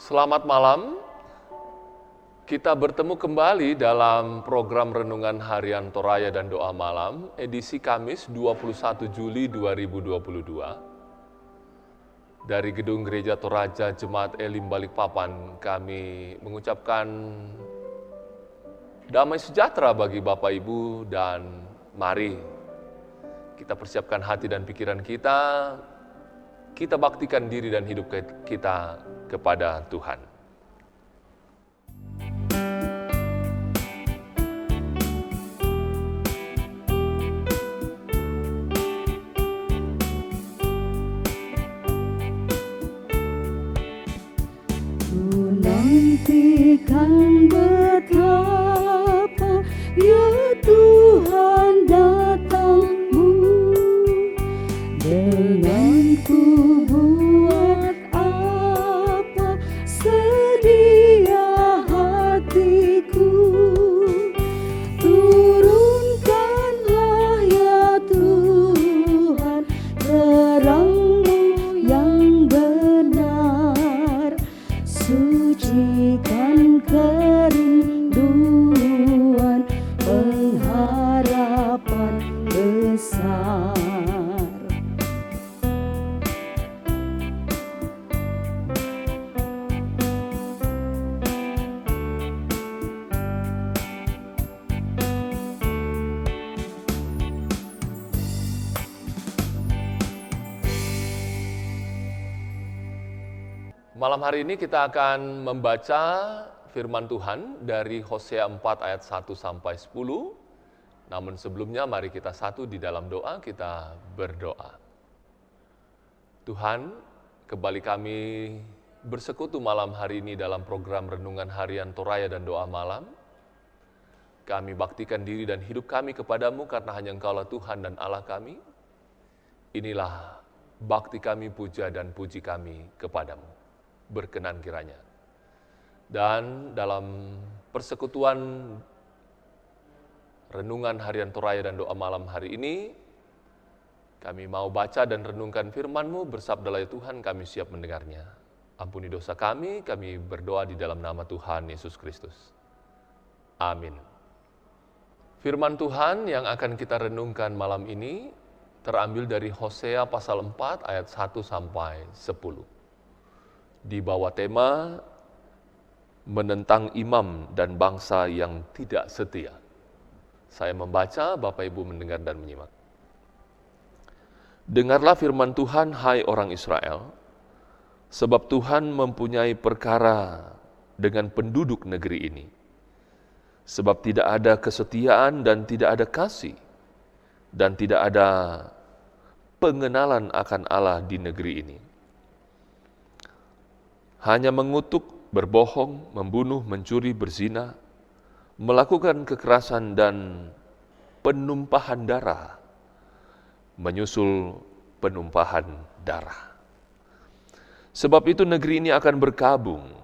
Selamat malam, kita bertemu kembali dalam program Renungan Harian Toraya dan Doa Malam, edisi Kamis 21 Juli 2022. Dari Gedung Gereja Toraja Jemaat Elim Balikpapan, kami mengucapkan damai sejahtera bagi Bapak Ibu, dan mari kita persiapkan hati dan pikiran kita baktikan diri dan hidup kita kepada Tuhan. Ku nantikan betapa ya Tuhan datang-Mu, dengan ku buat apa sedia hatiku. Turunkanlah ya Tuhan terang-Mu yang benar, sucikan kerinduan pengharapan besar. Malam hari ini kita akan membaca firman Tuhan dari Hosea 4 ayat 1 sampai 10. Namun sebelumnya mari kita satu di dalam doa, kita berdoa. Tuhan, kembali kami bersekutu malam hari ini dalam program Renungan Harian Toraya dan Doa Malam. Kami baktikan diri dan hidup kami kepadamu karena hanya Engkaulah Tuhan dan Allah kami. Inilah bakti kami, puja dan puji kami kepadamu. Berkenan kiranya. Dan dalam persekutuan Renungan Harian Toraya dan Doa Malam hari ini, kami mau baca dan renungkan firman-Mu. Bersabdalah ya Tuhan, kami siap mendengarnya. Ampuni dosa kami berdoa di dalam nama Tuhan Yesus Kristus. Amin. Firman Tuhan yang akan kita renungkan malam ini terambil dari Hosea pasal 4 ayat 1 sampai 10. Di bawah tema menentang imam dan bangsa yang tidak setia. Saya membaca, Bapak Ibu mendengar dan menyimak. Dengarlah firman Tuhan, hai orang Israel, sebab Tuhan mempunyai perkara dengan penduduk negeri ini. Sebab tidak ada kesetiaan dan tidak ada kasih, dan tidak ada pengenalan akan Allah di negeri ini. Hanya mengutuk, berbohong, membunuh, mencuri, berzina, melakukan kekerasan dan penumpahan darah, menyusul penumpahan darah. Sebab itu negeri ini akan berkabung,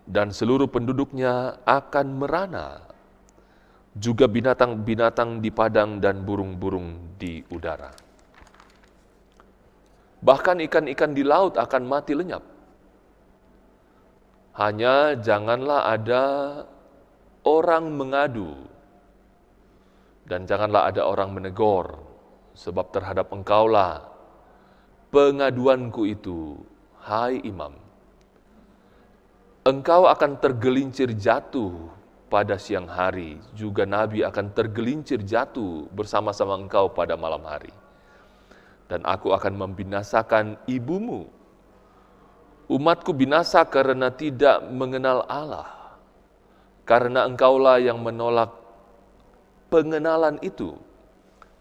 dan seluruh penduduknya akan merana, juga binatang-binatang di padang dan burung-burung di udara. Bahkan ikan-ikan di laut akan mati lenyap. Hanya janganlah ada orang mengadu, dan janganlah ada orang menegur, sebab terhadap engkaulah pengaduanku itu, hai imam. Engkau akan tergelincir jatuh pada siang hari, juga nabi akan tergelincir jatuh bersama-sama engkau pada malam hari. Dan aku akan membinasakan ibumu. Umatku binasa karena tidak mengenal Allah, karena engkaulah yang menolak pengenalan itu,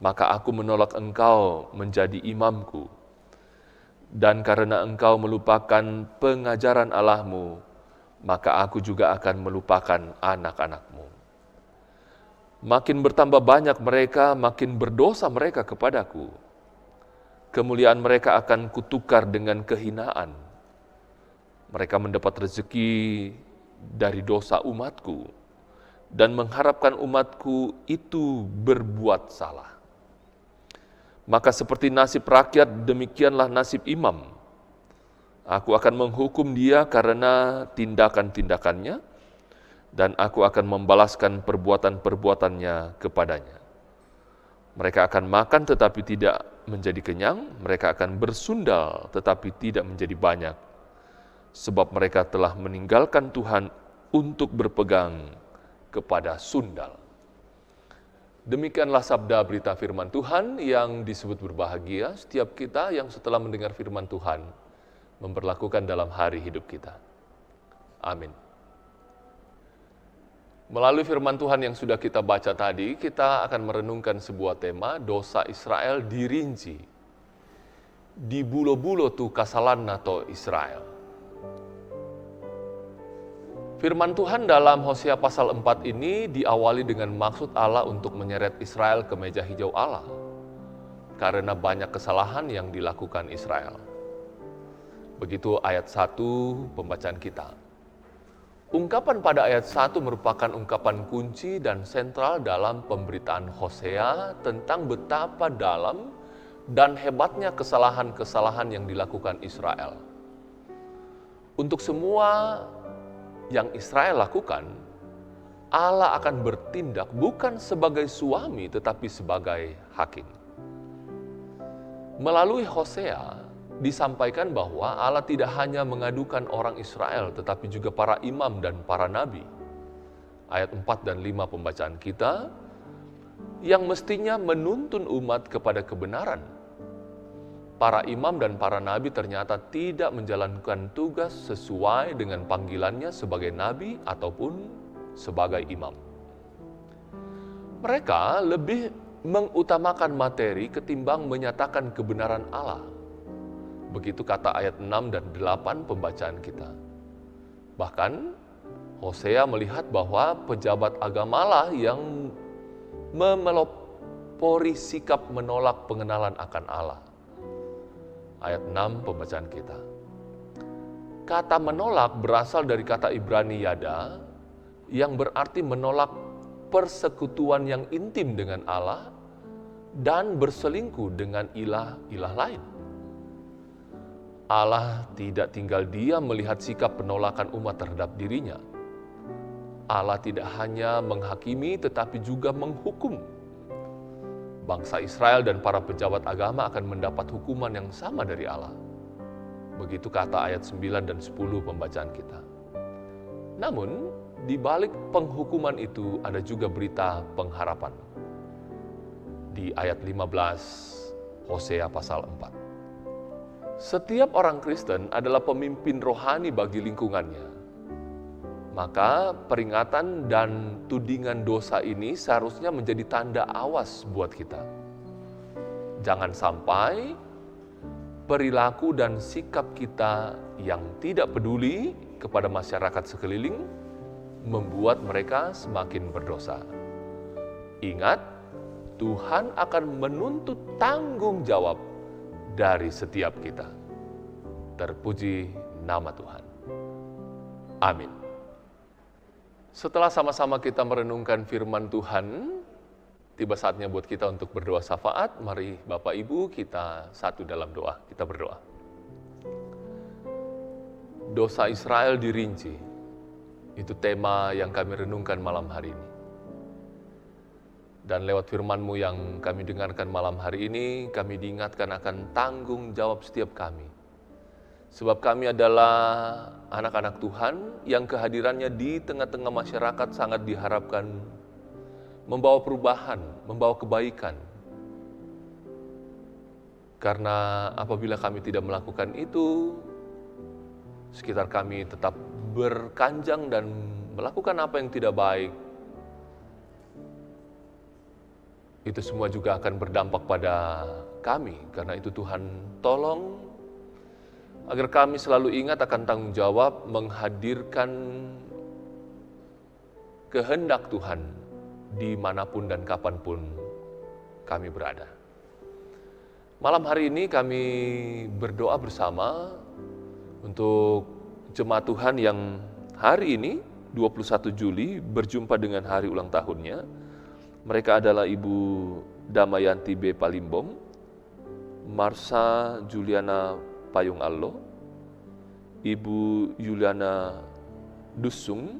maka aku menolak engkau menjadi imamku. Dan karena engkau melupakan pengajaran Allahmu, maka aku juga akan melupakan anak-anakmu. Makin bertambah banyak mereka, makin berdosa mereka kepadaku. Kemuliaan mereka akan kutukar dengan kehinaan. Mereka mendapat rezeki dari dosa umatku dan mengharapkan umatku itu berbuat salah. Maka seperti nasib rakyat, demikianlah nasib imam. Aku akan menghukum dia karena tindakan-tindakannya, dan aku akan membalaskan perbuatan-perbuatannya kepadanya. Mereka akan makan tetapi tidak menjadi kenyang, mereka akan bersundal tetapi tidak menjadi banyak, sebab mereka telah meninggalkan Tuhan untuk berpegang kepada sundal. Demikianlah sabda berita firman Tuhan yang disebut berbahagia setiap kita yang setelah mendengar firman Tuhan memperlakukan dalam hari hidup kita. Amin. Melalui firman Tuhan yang sudah kita baca tadi, kita akan merenungkan sebuah tema, dosa Israel dirinci. Di bulo-bulo tu kasalan nato Israel. Firman Tuhan dalam Hosea pasal 4 ini diawali dengan maksud Allah untuk menyeret Israel ke meja hijau Allah, karena banyak kesalahan yang dilakukan Israel. Begitu ayat 1 pembacaan kita. Ungkapan pada ayat 1 merupakan ungkapan kunci dan sentral dalam pemberitaan Hosea tentang betapa dalam dan hebatnya kesalahan-kesalahan yang dilakukan Israel. Untuk semua yang Israel lakukan, Allah akan bertindak bukan sebagai suami tetapi sebagai hakim. Melalui Hosea disampaikan bahwa Allah tidak hanya mengadukan orang Israel tetapi juga para imam dan para nabi. Ayat 4 dan 5 pembacaan kita yang mestinya menuntun umat kepada kebenaran. Para imam dan para nabi ternyata tidak menjalankan tugas sesuai dengan panggilannya sebagai nabi ataupun sebagai imam. Mereka lebih mengutamakan materi ketimbang menyatakan kebenaran Allah. Begitu kata ayat 6 dan 8 pembacaan kita. Bahkan Hosea melihat bahwa pejabat agamalah yang memelopori sikap menolak pengenalan akan Allah. Ayat 6 pembacaan kita. Kata menolak berasal dari kata Ibrani yada yang berarti menolak persekutuan yang intim dengan Allah dan berselingkuh dengan ilah-ilah lain. Allah tidak tinggal diam melihat sikap penolakan umat terhadap dirinya. Allah tidak hanya menghakimi tetapi juga menghukum. Bangsa Israel dan para pejabat agama akan mendapat hukuman yang sama dari Allah. Begitu kata ayat 9 dan 10 pembacaan kita. Namun, di balik penghukuman itu ada juga berita pengharapan. Di ayat 15 Hosea pasal 4. Setiap orang Kristen adalah pemimpin rohani bagi lingkungannya. Maka peringatan dan tudingan dosa ini seharusnya menjadi tanda awas buat kita. Jangan sampai perilaku dan sikap kita yang tidak peduli kepada masyarakat sekeliling membuat mereka semakin berdosa. Ingat, Tuhan akan menuntut tanggung jawab dari setiap kita. Terpuji nama Tuhan. Amin. Setelah sama-sama kita merenungkan firman Tuhan, tiba saatnya buat kita untuk berdoa syafaat. Mari Bapak Ibu kita satu dalam doa, kita berdoa. Dosa Israel dirinci, itu tema yang kami renungkan malam hari ini. Dan lewat firman-Mu yang kami dengarkan malam hari ini, kami diingatkan akan tanggung jawab setiap kami. Sebab kami adalah anak-anak Tuhan yang kehadirannya di tengah-tengah masyarakat sangat diharapkan membawa perubahan, membawa kebaikan. Karena apabila kami tidak melakukan itu, sekitar kami tetap berkanjang dan melakukan apa yang tidak baik. Itu semua juga akan berdampak pada kami. Karena itu Tuhan tolong agar kami selalu ingat akan tanggung jawab menghadirkan kehendak Tuhan dimanapun dan kapanpun kami berada. Malam hari ini kami berdoa bersama untuk jemaat Tuhan yang hari ini 21 Juli berjumpa dengan hari ulang tahunnya. Mereka adalah Ibu Damayanti B. Palimbong, Marsha Juliana Payung Allo, Ibu Yuliana Dusung,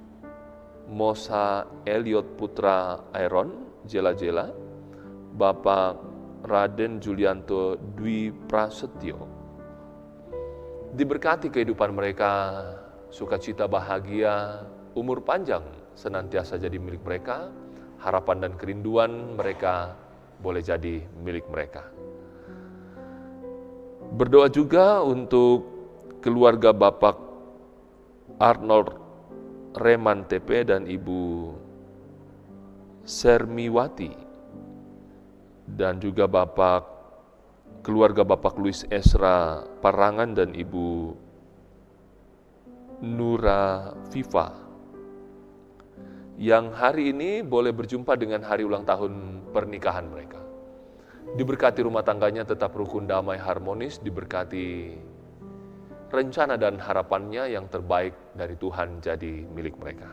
Mosa Elliot Putra Airon Jela-Jela, Bapak Raden Julianto Dwi Prasetyo. Diberkati kehidupan mereka, sukacita bahagia, umur panjang senantiasa jadi milik mereka, harapan dan kerinduan mereka boleh jadi milik mereka. Berdoa juga untuk keluarga Bapak Arnold Reman TP dan Ibu Sermiwati, dan juga keluarga Bapak Luis Esra Parangan dan Ibu Nura Viva, yang hari ini boleh berjumpa dengan hari ulang tahun pernikahan mereka. Diberkati rumah tangganya tetap rukun, damai, harmonis, diberkati rencana dan harapannya yang terbaik dari Tuhan jadi milik mereka.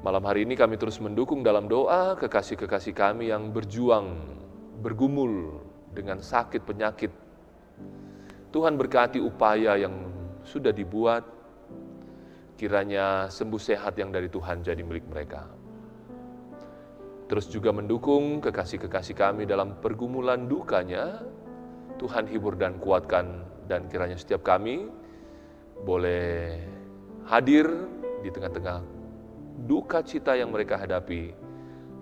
Malam hari ini kami terus mendukung dalam doa kekasih-kekasih kami yang berjuang, bergumul dengan sakit penyakit. Tuhan berkati upaya yang sudah dibuat, kiranya sembuh sehat yang dari Tuhan jadi milik mereka. Terus juga mendukung kekasih-kekasih kami dalam pergumulan dukanya, Tuhan hibur dan kuatkan, dan kiranya setiap kami boleh hadir di tengah-tengah duka cita yang mereka hadapi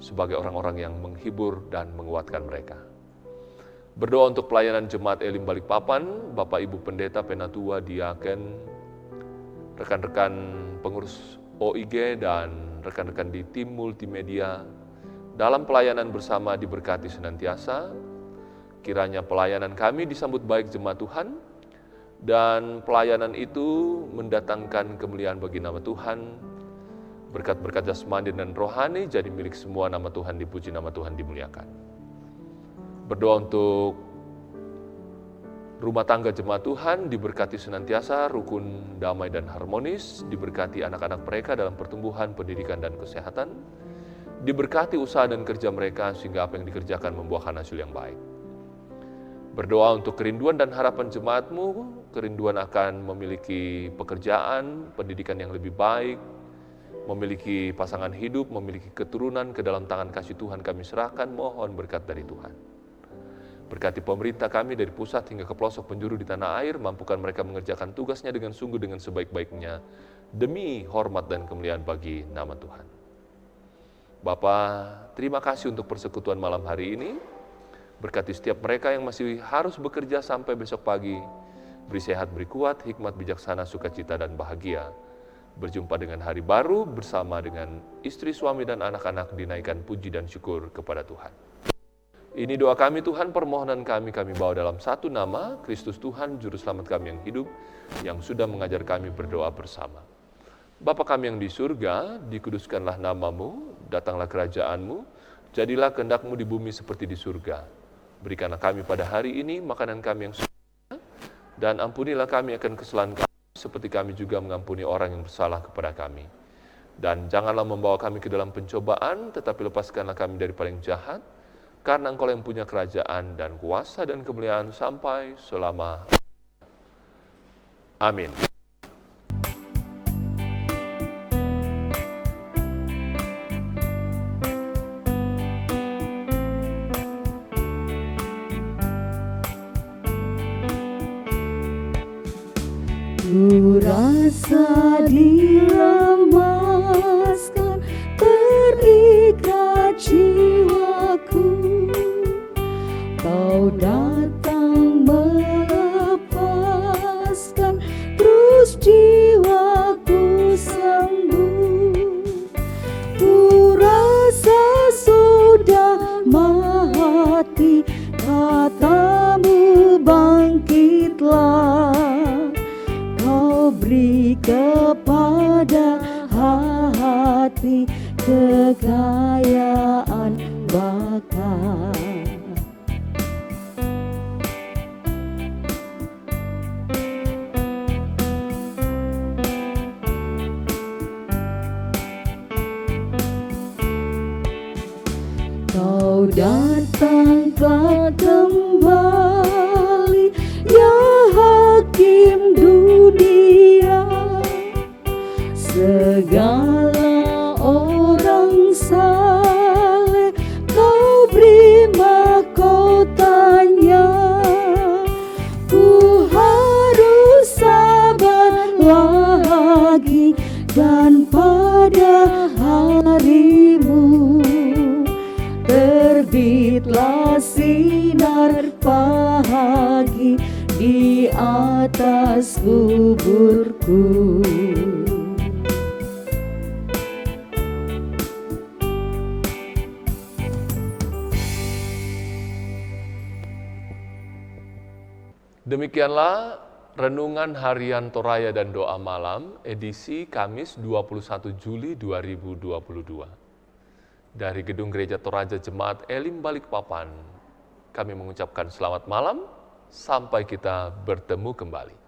sebagai orang-orang yang menghibur dan menguatkan mereka. Berdoa untuk pelayanan Jemaat Elim Balikpapan, Bapak Ibu Pendeta, Penatua, Diaken, rekan-rekan pengurus OIG, dan rekan-rekan di tim multimedia, dalam pelayanan bersama diberkati senantiasa. Kiranya pelayanan kami disambut baik jemaat Tuhan, dan pelayanan itu mendatangkan kemuliaan bagi nama Tuhan. Berkat-berkat jasmani dan rohani jadi milik semua, nama Tuhan dipuji, nama Tuhan dimuliakan. Berdoa untuk rumah tangga jemaat Tuhan diberkati senantiasa, rukun, damai, dan harmonis. Diberkati anak-anak mereka dalam pertumbuhan, pendidikan, dan kesehatan. Diberkati usaha dan kerja mereka sehingga apa yang dikerjakan membuahkan hasil yang baik. Berdoa untuk kerinduan dan harapan jemaatmu, kerinduan akan memiliki pekerjaan, pendidikan yang lebih baik, memiliki pasangan hidup, memiliki keturunan, ke dalam tangan kasih Tuhan kami serahkan, mohon berkat dari Tuhan. Berkati pemerintah kami dari pusat hingga ke pelosok penjuru di tanah air, mampukan mereka mengerjakan tugasnya dengan sungguh, dengan sebaik-baiknya, demi hormat dan kemuliaan bagi nama Tuhan. Bapa, terima kasih untuk persekutuan malam hari ini. Berkati setiap mereka yang masih harus bekerja sampai besok pagi. Beri sehat, beri kuat, hikmat, bijaksana, sukacita, dan bahagia. Berjumpa dengan hari baru bersama dengan istri, suami, dan anak-anak, dinaikkan puji dan syukur kepada Tuhan. Ini doa kami Tuhan, permohonan kami bawa dalam satu nama, Kristus Tuhan, Juru Selamat kami yang hidup, yang sudah mengajar kami berdoa bersama. Bapa kami yang di surga, dikuduskanlah namamu, datanglah kerajaanmu, jadilah kehendak-mu di bumi seperti di surga. Berikanlah kami pada hari ini makanan kami yang sempurna, dan ampunilah kami akan kesalahan kami, seperti kami juga mengampuni orang yang bersalah kepada kami. Dan janganlah membawa kami ke dalam pencobaan, tetapi lepaskanlah kami dari paling jahat, karena Engkau yang punya kerajaan dan kuasa dan kemuliaan sampai selama. Amin. Ku rasa dilemaskan, terikat jiwaku. Kau datang melepaskan, terus jiwaku sembuh. Ku rasa sudah mati, katamu bangkitlah. Kau beri kepada hati kekayaan bakat. Kau datanglah kembali, ya Hakim dunia. Segala orang saleh Kau beri mahkotanya. Ku harus sabar lagi, dan pada harimu terbitlah sinar pagi di atas kuburku. Demikianlah Renungan Harian Toraya dan Doa Malam, edisi Kamis 21 Juli 2022. Dari Gedung Gereja Toraja Jemaat Elim Balikpapan, kami mengucapkan selamat malam, sampai kita bertemu kembali.